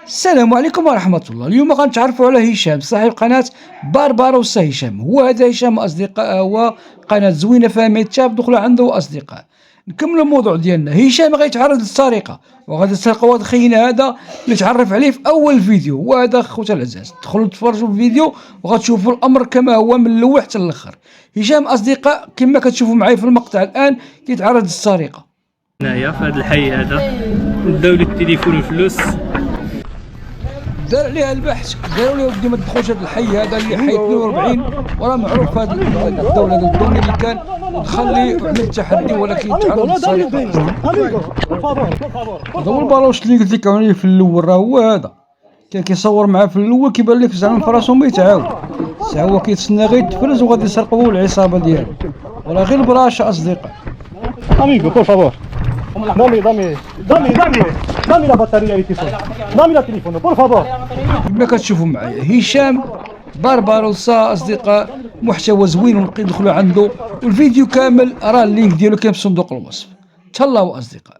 السلام عليكم ورحمة الله. اليوم غنتعرفوا على هشام صاحب قناة بارباروسا. هشام هذا هشام أصدقاء، هو قناة زوينة فيها ميتاب، دخلوا عنده أصدقاء. نكملوا الموضوع ديالنا. هشام غيتعرض للسرقة، وغادي السرقة هاد خينا هذا اللي تعرف عليه في أول فيديو، وهذا خوتي العزاز دخلوا تفرجوا في الفيديو وغتشوفوا الأمر كما هو من الأول حتى الآخر. هشام أصدقاء كما كتشوفوا معايا في المقطع الآن كيتعرض للسرقة. هنايا في هذا الحي هذا داو لي التليفون والفلوس، دار عليها البحث، قالوا لي ودي ما تدخلش هذا الحي هذا اللي حي 42 وراه معروف في هذه الدوله هذا الدولي اللي كان ودخل لي وعمل التحدي ولكن تعرض للسرقه. هذا هو الباروش اللي قلت لك عليه في الاول، راه هو هذا كان كيصور معاه في الاول كيبان لك زعما فراسو ما يتعاود، ساعه هو كيتسنى غير يتفرز وغادي يسرقوا هو العصابه ديالو، وراه غير براشه اصدقاء. Amigo, por favor. Dame la batería del teléfono. Dame el teléfono, por favor. كما كتشوفوا معايا هشام بارباروسا اصدقاء، محتوى زوين ونقدروا ندخلوا عنده، والفيديو كامل راه اللينك ديالو كاين في صندوق الوصف. تهلاو اصدقاء.